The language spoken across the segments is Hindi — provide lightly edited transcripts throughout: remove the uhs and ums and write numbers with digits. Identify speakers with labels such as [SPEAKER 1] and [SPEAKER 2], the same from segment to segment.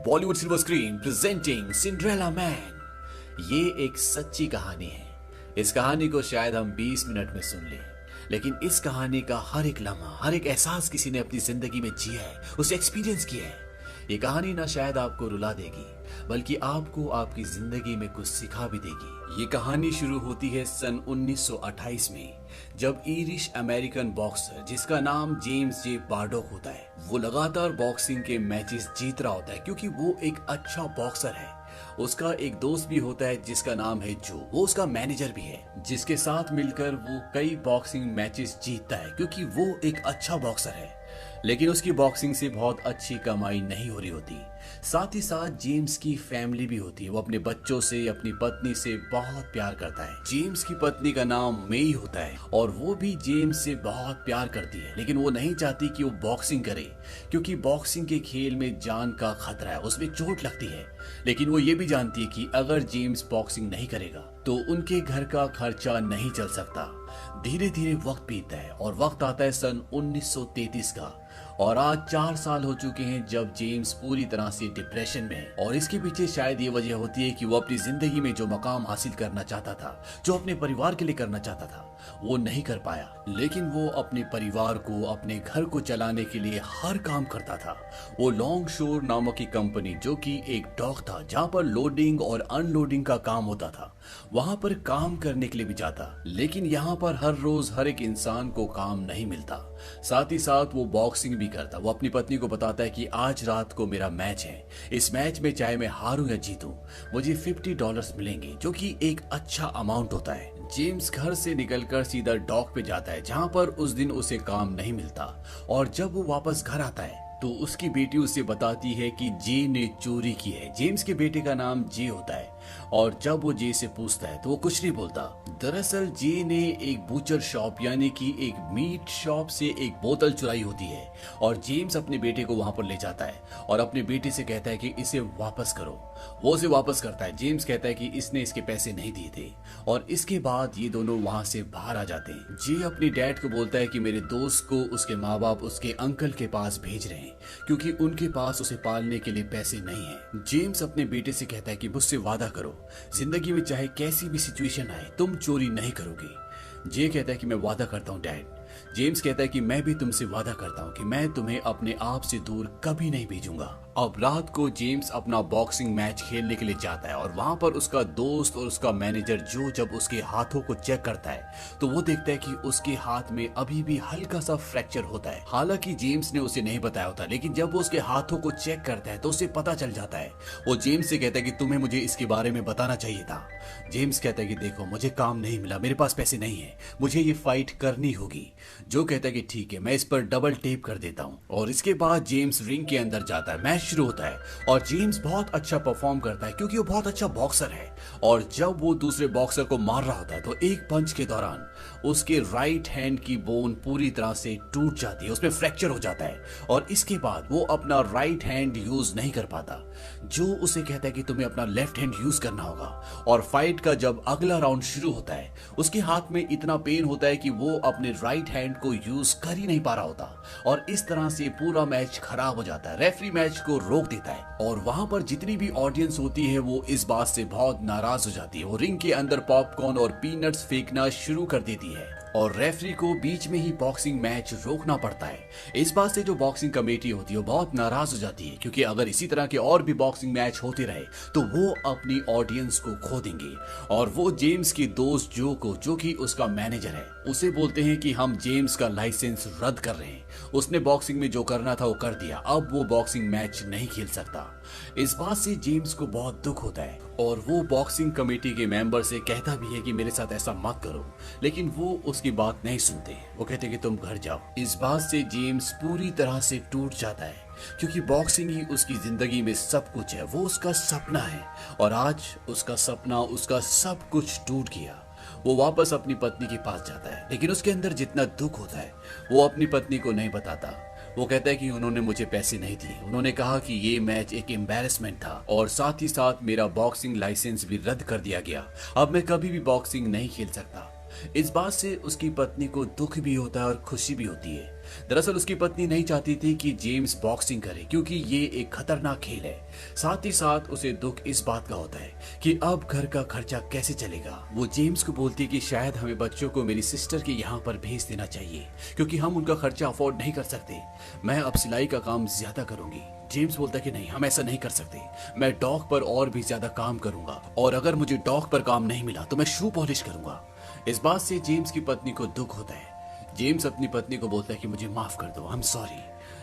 [SPEAKER 1] Bollywood silver screen presenting Cinderella man. ये एक सच्ची कहानी है। इस कहानी को शायद हम 20 मिनट में सुन लें, लेकिन इस कहानी का हर एक लम्हा, हर एक एहसास किसी ने अपनी जिंदगी में जिया है, उसे एक्सपीरियंस किया है। ये कहानी ना शायद आपको रुला देगी, बल्कि आपको आपकी जिंदगी में कुछ सिखा भी देगी। ये कहानी शुरू होती है सन 1928 में, जब ईरिश अमेरिकन बॉक्सर जिसका नाम जेम्स जे पार्डोक होता है, वो लगातार बॉक्सिंग के मैचेस जीत रहा होता है क्योंकि वो एक अच्छा बॉक्सर है। उसका एक दोस्त भी होता है जिसका नाम है जो, वो उसका मैनेजर भी है, जिसके साथ मिलकर वो कई बॉक्सिंग मैचेस जीतता है क्योंकि वो एक अच्छा बॉक्सर है। लेकिन उसकी बॉक्सिंग से बहुत अच्छी कमाई नहीं हो रही होती। साथ ही साथ जेम्स की फैमिली भी होती है। वो अपने बच्चों से, अपनी पत्नी से बहुत प्यार करता है। जेम्स की पत्नी का नाम मेई होता है और वो भी जेम्स से बहुत प्यार करती है, लेकिन वो नहीं चाहती कि वो बॉक्सिंग करे क्योंकि बॉक्सिंग के खेल में जान का खतरा है, उसमें चोट लगती है। लेकिन वो ये भी जानती है कि अगर जेम्स बॉक्सिंग नहीं करेगा तो उनके घर का खर्चा नहीं चल सकता। धीरे धीरे वक्त बीतता है और वक्त आता है सन 1933 का, और आज 4 साल हो चुके हैं जब जेम्स पूरी तरह से डिप्रेशन में है। और इसके पीछे शायद ये वजह होती है कि वो अपनी जिंदगी में जो मकाम हासिल करना चाहता था, जो अपने परिवार के लिए करना चाहता था, वो नहीं कर पाया। लेकिन वो अपने परिवार को, अपने घर को चलाने के लिए हर काम करता था। वो लॉन्ग शोर नामक की कंपनी, जो कि एक डॉक था जहाँ पर लोडिंग और अनलोडिंग का काम होता था, वहां पर काम करने के लिए भी जाता। लेकिन यहाँ पर हर रोज हर एक इंसान को काम नहीं मिलता। साथ ही साथ वो बॉक्सिंग भी करता। वो अपनी पत्नी को बताता है कि आज रात को मेरा मैच है, इस मैच में चाहे मैं हारूं या जीतूं, मुझे $50 मिलेंगे, जो कि एक अच्छा अमाउंट होता है। जेम्स घर से निकलकर सीधा डॉक पे जाता है जहां पर उस दिन उसे काम नहीं मिलता। और जब वो वापस घर आता है तो उसकी बेटी उसे बताती है कि जे ने चोरी की है। जेम्स के बेटे का नाम जे होता है, और जब वो जे से पूछता है तो वो कुछ नहीं बोलता। दरअसल जे ने एक बूचर शॉप यानी कि एक मीट शॉप से एक बोतल चुराई होती है, और जेम्स अपने बेटे को वहां पर ले जाता है और अपने बेटे से कहता है कि इसे वापस करो। वो उसे वापस करता है। जेम्स कहता है कि इसने इसके पैसे नहीं दिए थे, और इसके बाद ये दोनों वहां से बाहर आ जाते हैं। जे अपनी डैड को बोलता है कि मेरे दोस्त को उसके माँ बाप उसके अंकल के पास भेज रहे हैं क्योंकि उनके पास उसे पालने के लिए पैसे नहीं है। जेम्स अपने बेटे से कहता है कि मुझसे वादा करो, जिंदगी में चाहे कैसी भी सिचुएशन आए तुम चोरी नहीं करोगे। जे कहता है कि मैं वादा करता हूँ डैड। जेम्स कहता है कि मैं भी तुमसे वादा करता हूँ कि मैं तुम्हें अपने आप से दूर कभी नहीं भेजूंगा। अब रात को जेम्स अपना बॉक्सिंग मैच खेलने के लिए जाता है, और वहां पर उसका दोस्त और उसका मैनेजर जो जब उसके हाथों को चेक करता है तो वो देखता है कि उसके हाथ में अभी भी हल्का सा फ्रैक्चर होता है। हालांकि जेम्स ने उसे नहीं बताया होता, लेकिन जब वो उसके हाथों को चेक करता है तो उसे पता चल जाता है। वो जेम्स से कहता है कि तुम्हें मुझे इसके बारे में बताना चाहिए था। जेम्स कहता है कि देखो, मुझे काम नहीं मिला, मेरे पास पैसे नहीं है, मुझे ये फाइट करनी होगी। जो कहता है कि ठीक है, मैं इस पर डबल टेप कर देता हूँ। और इसके बाद जेम्स रिंग के अंदर जाता है। मैच शुरू होता है और जेम्स बहुत अच्छा परफॉर्म करता है क्योंकि वो बहुत अच्छा बॉक्सर है। और जब वो दूसरे बॉक्सर को मार रहा होता है तो एक पंच के दौरान उसके राइट हैंड की बोन पूरी तरह से टूट जाती है, उसमें फ्रैक्चर हो जाता है, और इसके बाद वो अपना राइट हैंड यूज नहीं कर पाता। जो उसे कहता है कि तुम्हें अपना लेफ्ट हैंड यूज करना होगा। और फाइट का जब अगला राउंड शुरू होता है, उसके हाथ में इतना पेन होता है कि वो अपने राइट हैंड को यूज कर ही नहीं पा रहा होता, और इस तरह से पूरा मैच खराब हो जाता है। रेफरी मैच को रोक देता है, और वहां पर जितनी भी ऑडियंस होती है वो इस बात से बहुत नाराज हो जाती है। वो रिंग के अंदर पॉपकॉर्न और पीनट्स फेंकना शुरू कर देती है, और रेफरी को बीच में ही बॉक्सिंग मैच रोकना पड़ता है। इस बात से जो बॉक्सिंग कमेटी होती है वो बहुत नाराज हो जाती है, क्योंकि अगर इसी तरह के और भी बॉक्सिंग मैच होते रहे तो वो अपनी ऑडियंस को खो देंगे। और वो जेम्स के दोस्त जो को, जो कि उसका मैनेजर है, उसे बोलते हैं कि हम जेम्स का लाइसेंस रद्द कर रहे हैं, उसने बॉक्सिंग में जो करना था वो कर दिया, अब वो बॉक्सिंग मैच नहीं खेल सकता। इस बात से जेम्स को बहुत दुख होता है, और वो बॉक्सिंग कमेटी के मेंबर से कहता भी है कि मेरे साथ ऐसा मत करो, लेकिन वो उसकी बात नहीं सुनते। वो कहते कि तुम घर जाओ। इस बात से जेम्स पूरी तरह से टूट जाता है, क्योंकि बॉक्सिंग ही उसकी जिंदगी में सब कुछ है, वो उसका सपना है, और आज उसका सपना, उसका सब कुछ टूट गया। वो वापस अपनी पत्नी के पास जाता है, लेकिन उसके अंदर जितना दुख होता है वो अपनी पत्नी को नहीं बताता। वो कहता है कि उन्होंने मुझे पैसे नहीं दिए, उन्होंने कहा कि ये मैच एक एम्बैरेसमेंट था, और साथ ही साथ मेरा बॉक्सिंग लाइसेंस भी रद्द कर दिया गया, अब मैं कभी भी बॉक्सिंग नहीं खेल सकता। इस बात से उसकी पत्नी को दुख भी होता है और खुशी भी होती है, दरअसल उसकी पत्नी नहीं चाहती थी कि जेम्स बॉक्सिंग करे क्योंकि ये एक खतरनाक खेल है। साथ ही साथ उसे दुख इस बात का होता है कि अब घर का खर्चा कैसे चलेगा। वो जेम्स को बोलती है कि शायद हमें बच्चों को मेरी सिस्टर के यहाँ पर भेज देना चाहिए क्योंकि हम उनका खर्चा अफोर्ड नहीं कर सकते। मैं अब सिलाई का काम ज्यादा करूंगी। जेम्स बोलता है कि नहीं, हम ऐसा नहीं कर सकते। मैं डॉग पर और भी ज्यादा काम करूंगा और अगर मुझे डॉग पर काम नहीं मिला तो मैं शू पॉलिश करूंगा। इस बात से जेम्स की पत्नी को दुख होता है। जेम्स अपनी पत्नी को बोलता है कि मुझे माफ कर दो, आई एम सॉरी।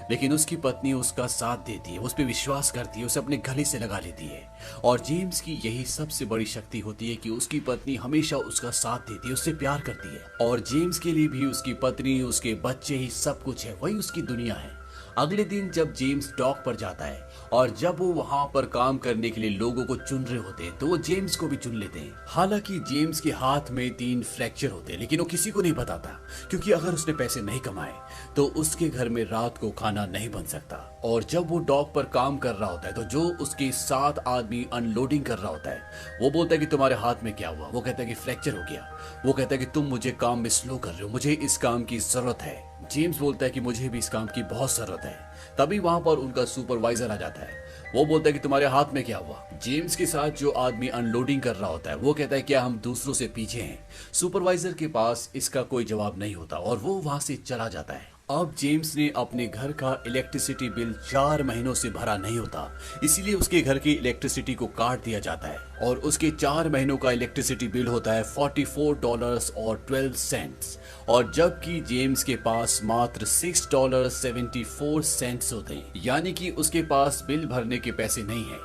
[SPEAKER 1] लेकिन उसकी पत्नी उसका साथ देती है, उस पर विश्वास करती है, उसे अपने गले से लगा लेती है। और जेम्स की यही सबसे बड़ी शक्ति होती है कि उसकी पत्नी हमेशा उसका साथ देती है, उससे प्यार करती है। और जेम्स के लिए भी उसकी पत्नी, उसके बच्चे ही सब कुछ है, वही उसकी दुनिया है। अगले दिन जब जेम्स डॉक पर जाता है और जब वो वहां पर काम करने के लिए लोगों को चुन रहे होते हैं तो वो जेम्स को भी चुन लेते हैं। हालांकि जेम्स के हाथ में 3 फ्रैक्चर होते हैं लेकिन वो किसी को नहीं बताता क्योंकि अगर उसने पैसे नहीं कमाए तो उसके घर में रात को खाना नहीं बन सकता। और जब वो डॉक पर काम कर रहा होता है तो जो उसके 7 आदमी अनलोडिंग कर रहा होता है वो बोलता है कि तुम्हारे हाथ में क्या हुआ। वो कहता है कि फ्रैक्चर हो गया। वो कहता है कि तुम मुझे काम में स्लो कर रहे हो, मुझे इस काम की जरूरत है। जेम्स बोलता है कि मुझे भी इस काम की बहुत जरूरत है। तभी वहां पर उनका सुपरवाइजर आ जाता है। वो बोलता है कि तुम्हारे हाथ में क्या हुआ। जेम्स के साथ जो आदमी अनलोडिंग कर रहा होता है वो कहता है क्या हम दूसरों से पीछे हैं। सुपरवाइजर के पास इसका कोई जवाब नहीं होता और वो वहां से चला जाता है। अब जेम्स ने अपने घर का इलेक्ट्रिसिटी बिल 4 महीनों से भरा नहीं होता, इसीलिए उसके घर की इलेक्ट्रिसिटी को काट दिया जाता है और उसके 4 महीनों का इलेक्ट्रिसिटी बिल होता है $44.12 और जबकि जेम्स के पास मात्र $6.74 होते हैं, यानी कि उसके पास बिल भरने के पैसे नहीं है।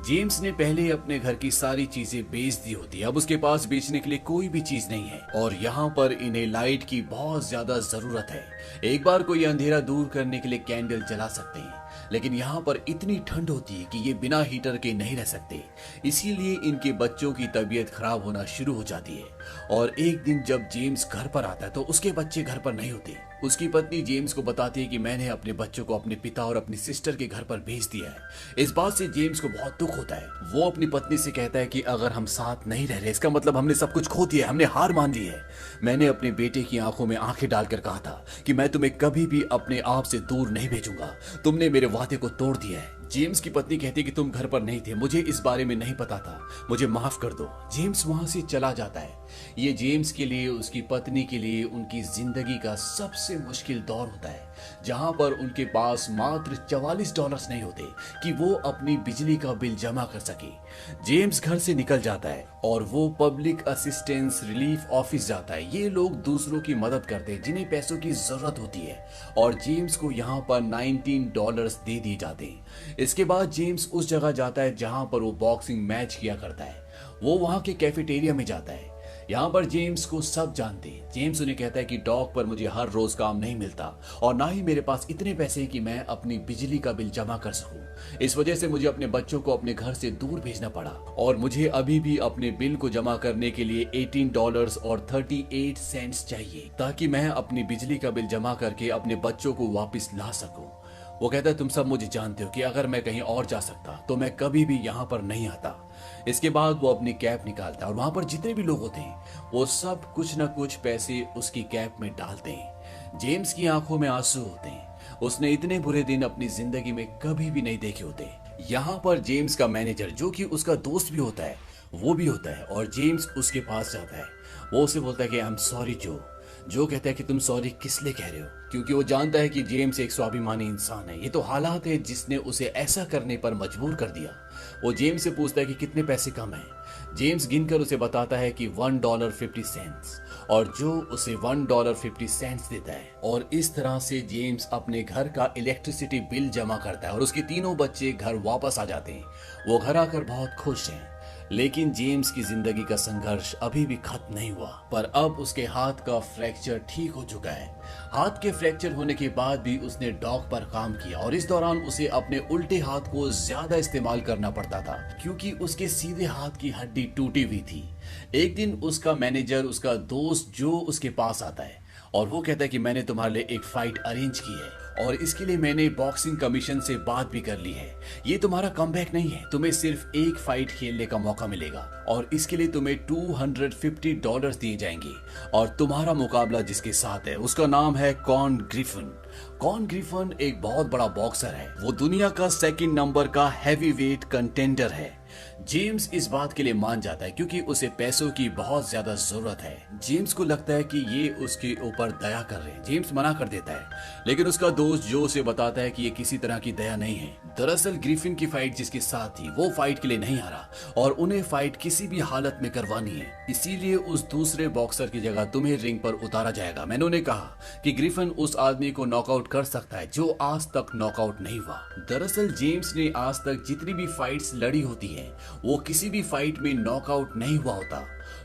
[SPEAKER 1] जेम्स ने पहले अपने घर की सारी चीजें बेच दी होती, अब उसके पास बेचने के लिए कोई भी चीज नहीं है और यहाँ पर इन्हें लाइट की बहुत ज्यादा जरूरत है। एक बार को ये अंधेरा दूर करने के लिए कैंडल जला सकते हैं लेकिन यहाँ पर इतनी ठंड होती है कि ये बिना हीटर के नहीं रह सकते, इसीलिए इनके बच्चों की तबीयत खराब होना शुरू हो जाती है। और एक दिन जब जेम्स घर पर आता है तो उसके बच्चे घर पर नहीं होते। उसकी पत्नी जेम्स को बताती है कि मैंने अपने बच्चों को अपने पिता और अपनी सिस्टर के घर पर भेज दिया है। इस बात से जेम्स को बहुत दुख होता है। वो अपनी पत्नी से कहता है कि अगर हम साथ नहीं रह रहे इसका मतलब हमने सब कुछ खो दिया, हमने हार मान ली है। मैंने अपने बेटे की आंखों में आंखें डालकर कहा था कि मैं तुम्हें कभी भी अपने आप से दूर नहीं भेजूंगा, तुमने मेरे वादे को तोड़ दिया है। जेम्स की पत्नी कहती है कि तुम घर पर नहीं थे, मुझे इस बारे में नहीं पता था, मुझे माफ कर दो। जेम्स वहां से चला जाता है। ये जेम्स के लिए, उसकी पत्नी के लिए उनकी जिंदगी का सबसे मुश्किल दौर होता है जहां पर उनके पास मात्र $44 नहीं होते कि वो अपनी बिजली का बिल जमा कर सके। जेम्स घर से निकल जाता है और वो पब्लिक असिस्टेंस रिलीफ ऑफिस जाता है। ये लोग दूसरों की मदद करते हैं जिन्हें पैसों की जरूरत होती है और जेम्स को यहाँ पर $19 दे दिए जाते हैं। इसके बाद जेम्स उस जगह जाता है जहां पर वो बॉक्सिंग मैच किया करता है। वो वहां के कैफेटेरिया में जाता है। यहाँ पर जेम्स को सब जानते हैं। जेम्स उन्हें कहता है कि डॉक पर मुझे हर रोज काम नहीं मिलता और ना ही मेरे पास इतने पैसे हैं कि मैं अपनी बिजली का बिल जमा कर सकूं। इस वजह से मुझे अपने बच्चों को अपने घर से दूर भेजना पड़ा और मुझे अभी भी अपने बिल को जमा करने के लिए $18.38 चाहिए ताकि मैं अपनी बिजली का बिल जमा करके अपने बच्चों को वापस ला सकूं। वो कहता है तुम सब मुझे जानते हो कि अगर मैं कहीं और जा सकता तो मैं कभी भी यहाँ पर नहीं आता। इसके बाद वो अपनी कैप निकालता है और वहां पर जितने भी लोग होते हैं वो सब कुछ न कुछ पैसे उसकी कैप में डालते हैं। जेम्स की आंखों में आंसू होते हैं। उसने इतने बुरे दिन अपनी जिंदगी में कभी भी नहीं देखे होते। यहाँ पर जेम्स का मैनेजर जो कि उसका दोस्त भी होता है वो भी होता है और जेम्स उसके पास जाता है। वो उसे बोलता है कि आई एम सॉरी जो कहता है कि तुम सॉरी किस लिए कह रहे हो, क्योंकि वो जानता है कि जेम्स एक स्वाभिमानी इंसान है। ये तो हालात है जिसने उसे ऐसा करने पर मजबूर कर दिया। वो जेम्स से पूछता है कि कितने पैसे कम हैं। जेम्स गिनकर उसे बताता है कि $1.50 और जो उसे $1.50 देता है। और इस तरह से जेम्स अपने घर का इलेक्ट्रिसिटी बिल जमा करता है और उसके तीनों बच्चे घर वापस आ जाते हैं। वो घर आकर बहुत खुश हैं। लेकिन जेम्स की जिंदगी का संघर्ष अभी भी खत्म नहीं हुआ, पर अब उसके हाथ का फ्रैक्चर ठीक हो चुका है। हाथ के फ्रैक्चर होने के बाद भी उसने डॉक पर काम किया और इस दौरान उसे अपने उल्टे हाथ को ज्यादा इस्तेमाल करना पड़ता था क्योंकि उसके सीधे हाथ की हड्डी टूटी हुई थी। एक दिन उसका मैनेजर, उसका दोस्त जो उसके पास आता है और वो कहता है कि मैंने तुम्हारे लिए एक फाइट अरेंज की है और इसके लिए मैंने बॉक्सिंग कमीशन से बात भी कर ली है। ये तुम्हारा कमबैक नहीं है, तुम्हें सिर्फ एक फाइट खेलने का मौका मिलेगा और इसके लिए तुम्हें $250 दिए जाएंगे और तुम्हारा मुकाबला जिसके साथ है उसका नाम है कॉन ग्रिफिन। कॉन ग्रिफिन एक बहुत बड़ा बॉक्सर है, वो दुनिया का 2nd नंबर का हैवीवेट कंटेंडर है। जेम्स इस बात के लिए मान जाता है क्योंकि उसे पैसों की बहुत ज्यादा जरूरत है। जेम्स को लगता है कि ये उसके ऊपर दया कर रहे हैं। जेम्स मना कर देता है, लेकिन उसका दोस्त जो उसे बताता है कि ये किसी तरह की दया नहीं है। दरअसल ग्रिफिन की फाइट जिसके साथ थी वो फाइट के लिए नहीं आ रहा और उन्हें फाइट किसी भी हालत में करवानी है, इसीलिए उस दूसरे बॉक्सर की जगह तुम्हें रिंग पर उतारा जाएगा। मैंने उन्हें कहा कि ग्रिफिन उस आदमी को नॉकआउट कर सकता है जो आज तक नॉकआउट नहीं हुआ। दरअसल जेम्स ने आज तक जितनी भी फाइट्स लड़ी होती है वो किसी भी फाइट में नॉकआउट नहीं हुआ होता।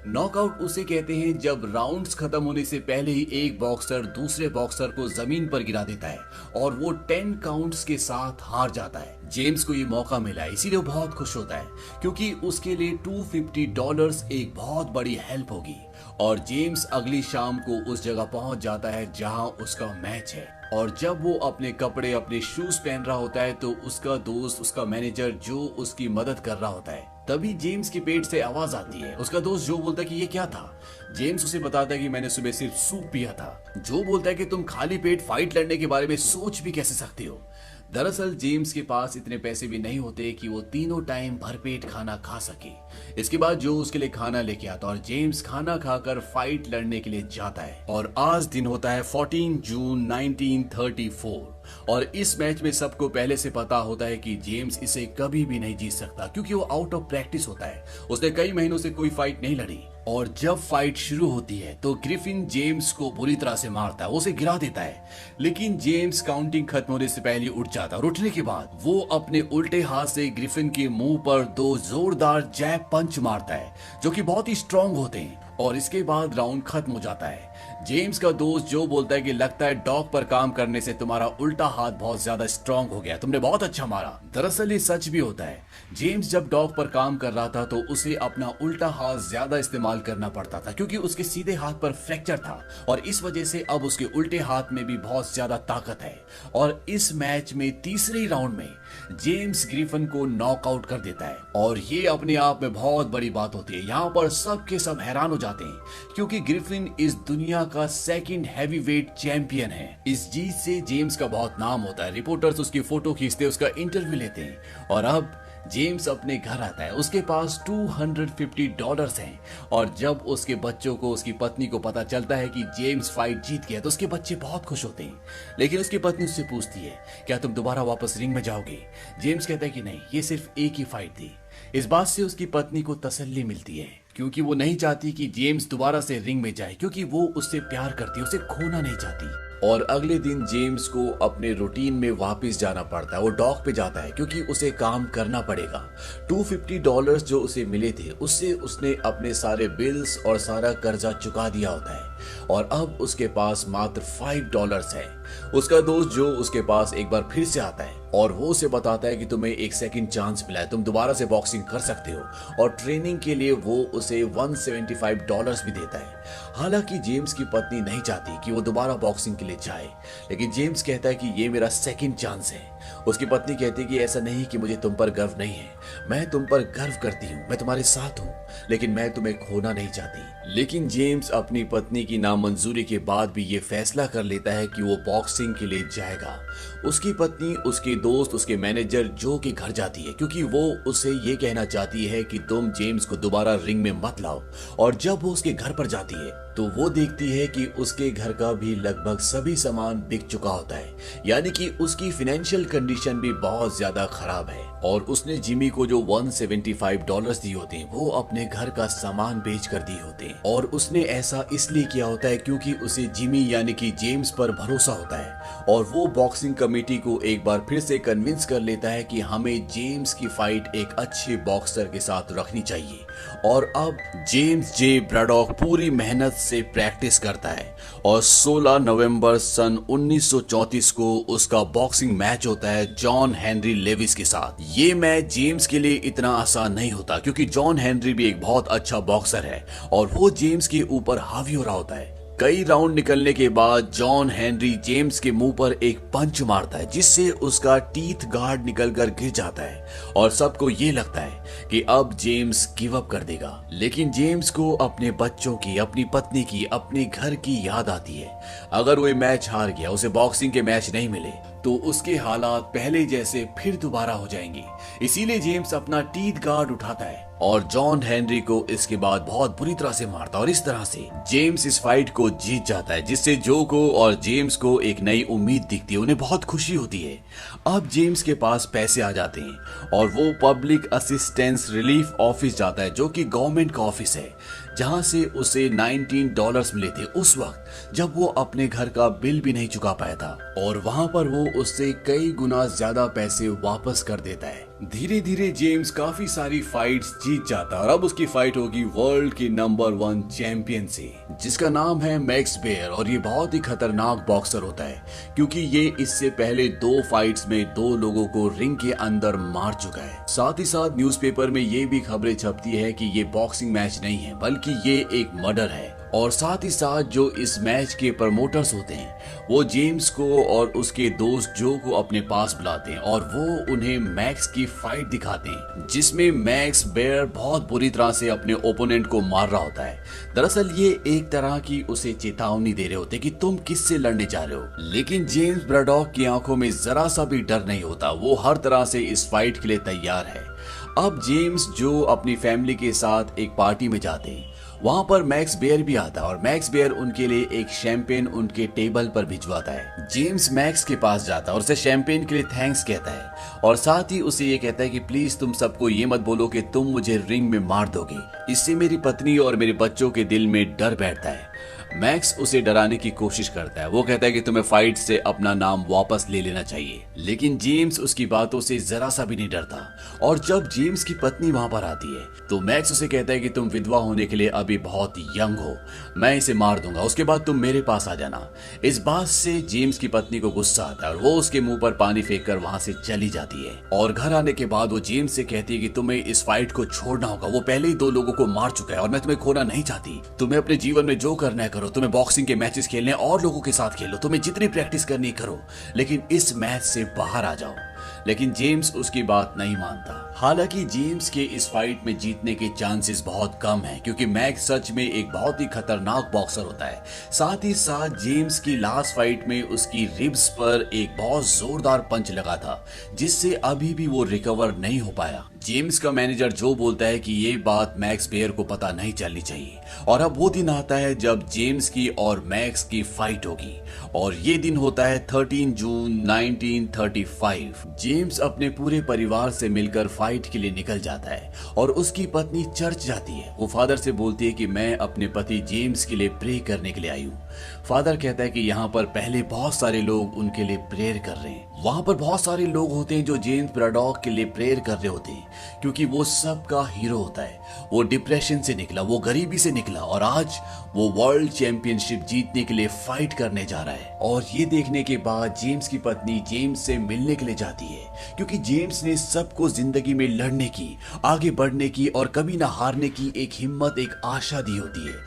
[SPEAKER 1] नॉकआउट उसे कहते हैं जब राउंड्स खत्म होने से पहले ही एक बॉक्सर दूसरे बॉक्सर को जमीन पर गिरा देता है और वो 10 काउंट्स के साथ हार जाता है। जेम्स को ये मौका मिला है, इसीलिए वो बहुत खुश होता है क्योंकि उसके लिए $250 एक बहुत बड़ी हेल्प होगी। और जेम्स अगली शाम को उस जगह पहुंच जाता है जहां उसका मैच है और जब वो अपने कपड़े अपने शूज पहन रहा होता है तो उसका दोस्त उसका मैनेजर जो उसकी मदद कर रहा होता है। तभी जेम्स के पेट से आवाज आती है। उसका दोस्त जो बोलता है कि ये क्या था। जेम्स उसे बताता है कि मैंने सुबह सिर्फ सूप पिया था। जो बोलता है कि तुम खाली पेट फाइट लड़ने के बारे में सोच भी कैसे सकते हो। दरअसल जेम्स के पास इतने पैसे भी नहीं होते कि वो तीनों टाइम भरपेट खाना खा सके। इसके बाद जो उसके लिए खाना लेके आता और जेम्स खाना खाकर फाइट लड़ने के लिए जाता है। और आज दिन होता है 14 जून 1934 और इस मैच में सबको पहले से पता होता है कि जेम्स इसे कभी भी नहीं जीत सकता क्योंकि वो आउट ऑफ प्रैक्टिस होता है। उसने कई महीनों से कोई फाइट नहीं लड़ी और जब फाइट शुरू होती है तो ग्रिफिन जेम्स को बुरी तरह से मारता है, उसे गिरा देता है। लेकिन जेम्स काउंटिंग खत्म होने से पहले उठ जाता है और उठने के बाद वो अपने उल्टे हाथ से ग्रिफिन के मुंह पर 2 जोरदार जैब पंच मारता है जो कि बहुत ही स्ट्रांग होते हैं और इसके बाद राउंड खत्म हो जाता है। जेम्स का दोस्त जो बोलता है कि लगता है डॉग पर काम करने से तुम्हारा उल्टा हाथ बहुत ज्यादा स्ट्रांग हो गया, तुमने बहुत अच्छा मारा। दरअसल ये सच भी होता है। जेम्स जब डॉग पर काम कर रहा था तो उसे अपना उल्टा हाथ ज्यादा इस्तेमाल करना पड़ता था क्योंकि उसके सीधे हाथ पर फ्रैक्चर था और इस वजह से अब उसके उल्टे हाथ में भी बहुत ज्यादा ताकत है। और इस मैच में तीसरे राउंड में जेम्स ग्रिफिन को नॉकआउट कर देता है और ये अपने आप में बहुत बड़ी बात होती है। यहाँ पर सब के सब हैरान हो जाते हैं क्योंकि ग्रिफिन इस दुनिया का 2nd हैवीवेट चैंपियन है। इस जीत से जेम्स का बहुत नाम होता है। रिपोर्टर्स उसकी फोटो खींचते, उसका इंटरव्यू लेते हैं और अब जेम्स अपने घर आता है। उसके पास $250 हैं और जब उसके बच्चों को उसकी पत्नी को पता चलता है कि जेम्स फाइट जीत गया तो उसके बच्चे बहुत खुश होते हैं। लेकिन उसकी पत्नी उससे पूछती है क्या तुम दोबारा वापस रिंग में जाओगे। जेम्स कहता है कि नहीं, ये सिर्फ एक ही फाइट थी। इस बात से उसकी पत्नी को तसल्ली मिलती है क्योंकि वो नहीं चाहती कि जेम्स दोबारा से रिंग में जाए क्योंकि वो उससे प्यार करती है, उसे खोना नहीं चाहती। और अगले दिन जेम्स को अपने रूटीन में वापस जाना पड़ता है। वो डॉक पे जाता है क्योंकि उसे काम करना पड़ेगा। $250 जो उसे मिले थे उससे उसने अपने सारे बिल्स और सारा कर्जा चुका दिया होता है और अब उसके पास मात्र $5 है। उसका दोस्त जो उसके पास एक बार फिर से आता है और वो उसे बताता है कि तुम्हें एक 2nd चांस मिला है, तुम दोबारा से बॉक्सिंग कर सकते हो और ट्रेनिंग के लिए वो उसे $175 भी देता है। हालांकि जेम्स की पत्नी नहीं चाहती कि वो दोबारा बॉक्सिंग के लिए जाए, लेकिन जेम्स कहता है कि ये मेरा 2nd चांस है। उसकी पत्नी कहती है कि ऐसा नहीं कि मुझे तुम पर गर्व नहीं है, मैं तुम पर गर्व करती हूँ, मैं तुम्हारे साथ हूँ, लेकिन मैं तुम्हें खोना नहीं चाहती। लेकिन जेम्स अपनी पत्नी की नामंजूरी के बाद भी ये फैसला कर लेता है कि वो बॉक्सिंग के लिए जाएगा। उसकी पत्नी उसके दोस्त उसके मैनेजर जो के घर जाती है क्योंकि वो उसे ये कहना चाहती है कि तुम जेम्स को दोबारा रिंग में मत लाओ। और जब वो उसके घर पर जाती है तो वो देखती है कि उसके घर का भी लगभग सभी सामान बिक चुका होता है, यानी कि उसकी फाइनेंशियल कंडीशन भी बहुत ज्यादा खराब है। और उसने जिमी को जो $175 दिए होते हैं वो अपने घर का सामान बेच कर दिए होते हैं और उसने ऐसा इसलिए किया होता है क्योंकि उसे जिमी यानी कि जेम्स पर भरोसा होता है और वो बॉक्सिंग कमेटी को एक बार फिर से कन्विंस कर लेता है कि हमें जेम्स की फाइट एक अच्छे बॉक्सर के साथ रखनी चाहिए। और अब जेम्स जे ब्रैडॉक पूरी मेहनत से प्रैक्टिस करता है और 16 नवंबर सन 1934 को उसका बॉक्सिंग मैच होता है जॉन हेनरी लेविस के साथ। ये मैच जेम्स के लिए इतना आसान नहीं होता क्योंकि जॉन हेनरी भी एक बहुत अच्छा बॉक्सर है और वो जेम्स के ऊपर हावी हो रहा होता है। कई राउंड निकलने के बाद जॉन हेनरी जेम्स के मुंह पर एक पंच मारता है जिससे उसका टीथ गार्ड निकलकर गिर जाता है और सबको ये लगता है कि अब जेम्स गिव अप कर देगा। लेकिन जेम्स को अपने बच्चों की, अपनी पत्नी की, अपने घर की याद आती है। अगर वो मैच हार गया, उसे बॉक्सिंग के मैच नहीं मिले, तो उसके हालात पहले जैसे फिर दोबारा हो जाएंगे। इसीलिए जेम्स अपना टीथ गार्ड उठाता है और जॉन हेनरी को इसके बाद बहुत बुरी तरह से मारता है और इस तरह से जेम्स इस फाइट को जीत जाता है, जिससे जो को और जेम्स को एक नई उम्मीद दिखती है। उन्हें बहुत खुशी होती है। अब जेम्स के पास पैसे आ जाते हैं और वो पब्लिक असिस्टेंस रिलीफ ऑफिस जाता है, जो कि गवर्नमेंट का ऑफिस है, जहां से उसे $19 मिले थे उस वक्त जब वो अपने घर का बिल भी नहीं चुका पाया था। और वहां पर वो उससे कई गुना ज्यादा पैसे वापस कर देता है। धीरे धीरे जेम्स काफी सारी फाइट्स जीत जाता है और अब उसकी फाइट होगी वर्ल्ड के नंबर 1 चैंपियन से, जिसका नाम है मैक्स बेयर। और ये बहुत ही खतरनाक बॉक्सर होता है क्योंकि ये इससे पहले 2 फाइट्स में 2 लोगों को रिंग के अंदर मार चुका है। साथ ही साथ न्यूज़पेपर में ये भी खबरें छपती है कि ये बॉक्सिंग मैच नहीं है बल्कि ये एक मर्डर है। और साथ ही साथ जो इस मैच के प्रमोटर्स होते हैं वो जेम्स को और उसके दोस्त जो को अपने पास बुलाते हैं और वो उन्हें मैक्स की फाइट दिखाते हैं, जिसमें मैक्स बेयर बहुत बुरी तरह से अपने ओपोनेंट को मार रहा होता है। दरअसल ये एक तरह की उसे चेतावनी दे रहे होते कि तुम किससे लड़ने जा रहे हो। लेकिन जेम्स ब्रैडॉक की आंखों में जरा सा भी डर नहीं होता। वो हर तरह से इस फाइट के लिए तैयार है। अब जेम्स जो अपनी फैमिली के साथ एक पार्टी में जाते हैं, वहां पर मैक्स बेयर भी आता है और मैक्स बेयर उनके लिए एक शैंपेन उनके टेबल पर भिजवाता है। जेम्स मैक्स के पास जाता है और उसे शैंपेन के लिए थैंक्स कहता है और साथ ही उसे ये कहता है कि प्लीज तुम सबको ये मत बोलो कि तुम मुझे रिंग में मार दोगे, इससे मेरी पत्नी और मेरे बच्चों के दिल में डर बैठता है। मैक्स उसे डराने की कोशिश करता है। वो कहता है कि तुम्हें फाइट से अपना नाम वापस ले लेना चाहिए, लेकिन जेम्स उसकी बातों से जरा सा भी नहीं डरता। और जब जेम्स की पत्नी वहां पर आती है तो मैक्स उसे कहता है कि तुम विधवा होने के लिए अभी बहुत यंग हो, मैं इसे मार दूंगा, उसके बाद तुम मेरे पास आ जाना। इस बात से जेम्स की पत्नी को गुस्सा आता है और वो उसके मुंह पर पानी फेंक कर वहां से चली जाती है। और घर आने के बाद वो जेम्स से कहती है कि तुम्हें इस फाइट को छोड़ना होगा, वो पहले ही 2 लोगों को मार चुका है और मैं तुम्हें खोना नहीं चाहती। तुम्हें अपने जीवन में जो करना है करो, तुम्हें बॉक्सिंग के मैचेस खेलने और लोगों के साथ खेलो, तुम्हें जितनी प्रैक्टिस करनी करो, लेकिन इस मैच से बाहर आ जाओ। लेकिन जेम्स उसकी बात नहीं मानता। हालांकि जेम्स के इस फाइट में जीतने के चांसेस बहुत कम हैं क्योंकि मैक्स सच में एक बहुत ही खतरनाक बॉक्सर होता है। साथ ही साथ जेम्स की लास्ट फाइट में उसकी रिब्स पर एक बहुत जोरदार पंच लगा था जिससे अभी भी वो रिकवर नहीं हो पाया। जेम्स का मैनेजर जो बोलता है कि ये बात मैक्स बेयर को पता नहीं चलनी चाहिए। और अब वो दिन आता है जब जेम्स की और मैक्स की फाइट होगी और ये दिन होता है 13 जून 1935। जेम्स अपने पूरे परिवार से मिलकर फाइट के लिए निकल जाता है और उसकी पत्नी चर्च जाती है। वो फादर से बोलती है कि मैं अपने पति जेम्स के लिए प्रे करने के लिए आई हूँ। फादर कहता है कि यहाँ पर पहले बहुत सारे लोग उनके लिए प्रेयर कर रहे हैं। वहां पर बहुत सारे लोग होते हैं जो जेम्स ब्रैडॉक के लिए प्रेयर कर रहे होते हैं क्योंकि वो सबका हीरो होता है। वो डिप्रेशन से निकला, वो गरीबी से निकला और आज वो वर्ल्ड चैंपियनशिप जीतने के लिए फाइट करने जा रहा है। और ये देखने के बाद जेम्स की पत्नी जेम्स से मिलने के लिए जाती है क्योंकि जेम्स ने सबको जिंदगी में लड़ने की, आगे बढ़ने की और कभी ना हारने की एक हिम्मत, एक आशा दी होती है।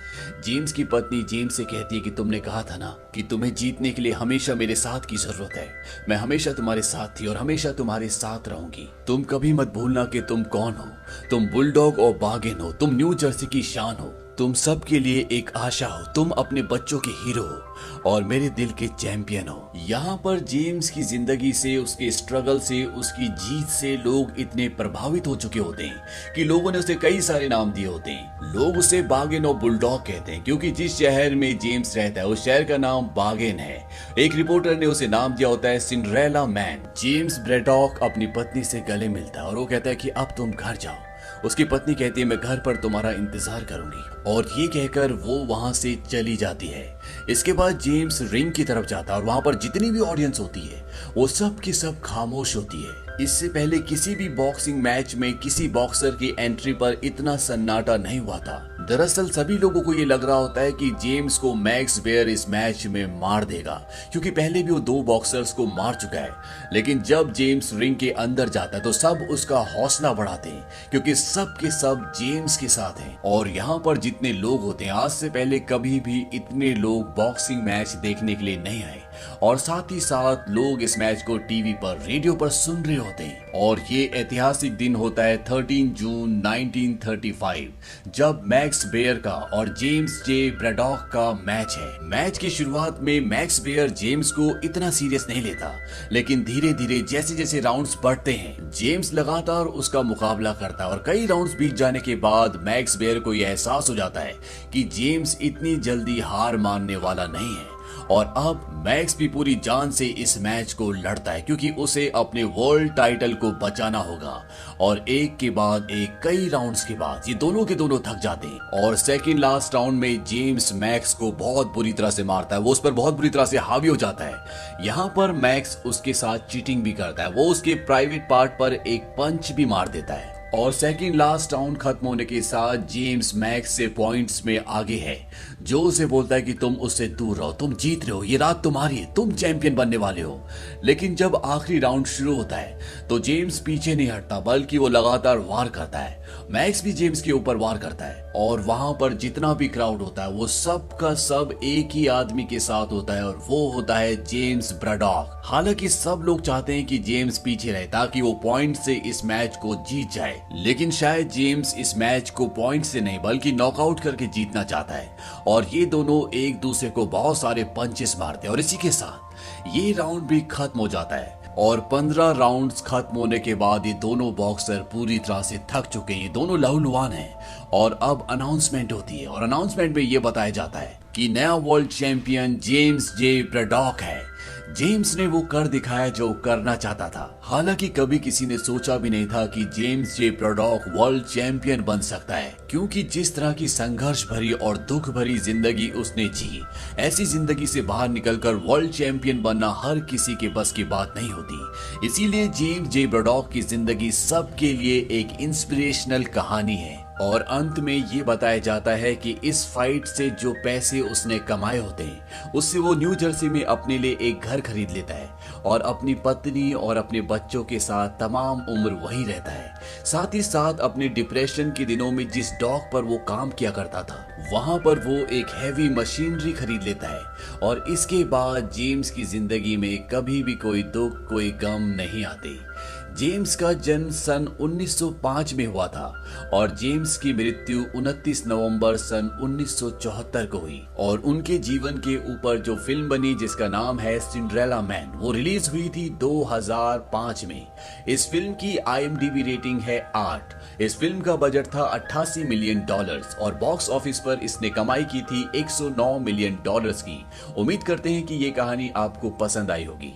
[SPEAKER 1] जेम्स की पत्नी जेम्स से कहती है कि तुमने कहा था ना कि तुम्हें जीतने के लिए हमेशा मेरे साथ की जरूरत है। मैं हमेशा तुम्हारे साथ थी और हमेशा तुम्हारे साथ रहूंगी। तुम कभी मत भूलना कि तुम कौन हो। तुम बुलडॉग और बागेन हो, तुम न्यू जर्सी की शान हो, तुम सबके लिए एक आशा हो, तुम अपने बच्चों के हीरो हो और मेरे दिल के चैंपियन हो। यहाँ पर जेम्स की जिंदगी से, उसके स्ट्रगल से, उसकी जीत से लोग इतने प्रभावित हो चुके होते हैं कि लोगों ने उसे कई सारे नाम दिए होते हैं। लोग उसे बागेन और बुलडॉग कहते हैं क्योंकि जिस शहर में जेम्स रहता है उस शहर का नाम बागेन है। एक रिपोर्टर ने उसे नाम दिया होता है सिंड्रेला मैन। जेम्स ब्रैडॉक अपनी पत्नी से गले मिलता है और वो कहता है कि अब तुम घर जाओ। उसकी पत्नी कहती है मैं घर पर तुम्हारा इंतजार करूंगी और ये कहकर वो वहां से चली जाती है। इसके बाद जेम्स रिंग की तरफ जाता है और वहां पर जितनी भी ऑडियंस होती है वो सब की सब खामोश होती है। इससे पहले किसी भी बॉक्सिंग मैच में किसी बॉक्सर की एंट्री पर इतना सन्नाटा नहीं हुआ था। दरअसल सभी लोगों को ये लग रहा होता है कि जेम्स को मैक्स बेयर इस मैच में मार देगा, क्योंकि पहले भी वो 2 बॉक्सर्स को मार चुका है। लेकिन जब जेम्स रिंग के अंदर जाता है तो सब उसका हौसला बढ़ाते हैं, क्योंकि सब के सब जेम्स के साथ हैं। और यहाँ पर जितने लोग होते हैं, आज से पहले कभी भी इतने लोग बॉक्सिंग मैच देखने के लिए नहीं आए। और साथ ही साथ लोग इस मैच को टीवी पर, रेडियो पर सुन रहे होते हैं। और ये ऐतिहासिक दिन होता है 13 जून 1935, जब मैक्स बेयर का और जेम्स जे ब्रैडॉक का मैच है। मैच की शुरुआत में मैक्स बेयर जेम्स को इतना सीरियस नहीं लेता, लेकिन धीरे धीरे जैसे जैसे राउंड्स बढ़ते हैं, जेम्स लगातार उसका मुकाबला करता है। और कई राउंड्स बीत जाने के बाद मैक्स बेयर को यह एहसास हो जाता है कि जेम्स इतनी जल्दी हार मानने वाला नहीं है। और अब मैक्स भी पूरी जान से इस मैच को लड़ता है, क्योंकि उसे अपने वर्ल्ड टाइटल को बचाना होगा। और एक के बाद एक कई राउंड्स के बाद ये दोनों के दोनों थक जाते हैं। और सेकंड लास्ट राउंड में जेम्स मैक्स को बहुत बुरी तरह से मारता है, वो उस पर बहुत बुरी तरह से हावी हो जाता है। यहाँ पर मैक्स उसके साथ चीटिंग भी करता है, वो उसके प्राइवेट पार्ट पर एक पंच भी मार देता है। और सेकंड लास्ट राउंड खत्म होने के साथ जेम्स मैक्स से पॉइंट्स में आगे है, जो उसे बोलता है कि तुम उससे दूर रहो, तुम जीत रहे हो, ये रात तुम्हारी है, तुम चैंपियन बनने वाले हो। लेकिन जब आखिरी राउंड शुरू होता है तो जेम्स पीछे नहीं हटता, बल्कि वो लगातार वार करता है। मैक्स भी जेम्स के ऊपर वार करता है। और वहां पर जितना भी क्राउड होता है वो सब का सब एक ही आदमी के साथ होता है, और वो होता है जेम्स ब्रैडॉक। हालांकि सब लोग चाहते हैं कि जेम्स पीछे रहे ताकि वो पॉइंट से इस मैच को जीत जाए, लेकिन शायद जेम्स इस मैच को पॉइंट से नहीं बल्कि नॉकआउट करके जीतना चाहता है। और ये दोनों एक दूसरे को बहुत सारे पंचेस मारते हैं, और इसी के साथ ये राउंड भी खत्म हो जाता है। और 15 राउंड्स खत्म होने के बाद ये दोनों बॉक्सर पूरी तरह से थक चुके हैं, ये दोनों लहूलुहान हैं। और अब अनाउंसमेंट होती है, और अनाउंसमेंट में ये बताया जाता है कि नया वर्ल्ड चैंपियन जेम्स जे ब्रैडॉक है। जेम्स ने वो कर दिखाया जो करना चाहता था। हालांकि कभी किसी ने सोचा भी नहीं था कि जेम्स जे ब्रैडॉक वर्ल्ड चैंपियन बन सकता है, क्योंकि जिस तरह की संघर्ष भरी और दुख भरी जिंदगी उसने जी, ऐसी जिंदगी से बाहर निकलकर वर्ल्ड चैंपियन बनना हर किसी के बस की बात नहीं होती। इसीलिए जेम्स जे ब्रैडॉक की जिंदगी सबके लिए एक इंस्पिरेशनल कहानी है। और अंत में ये बताया जाता है कि इस फाइट से जो पैसे उसने कमाए होते हैं, उससे वो न्यू जर्सी में अपने लिए एक घर खरीद लेता है और अपनी पत्नी और अपने बच्चों के साथ तमाम उम्र वहीं रहता है। साथ ही साथ अपने डिप्रेशन के दिनों में जिस डॉक पर वो काम किया करता था, वहां पर वो एक हैवी मशीनरी खरीद लेता है। और इसके बाद जेम्स की जिंदगी में कभी भी कोई दुख, कोई गम नहीं आते। जेम्स का जन्म सन 1905 में हुआ था और जेम्स की मृत्यु 29 नवंबर सन 1974 को हुई। और उनके जीवन के ऊपर जो फिल्म बनी जिसका नाम है सिंड्रेला मैन, वो रिलीज हुई थी 2005 में। इस फिल्म की IMDb रेटिंग है 8। इस फिल्म का बजट था $88 मिलियन और बॉक्स ऑफिस पर इसने कमाई की थी $109 मिलियन की। उम्मीद करते हैं कि ये कहानी आपको पसंद आई होगी।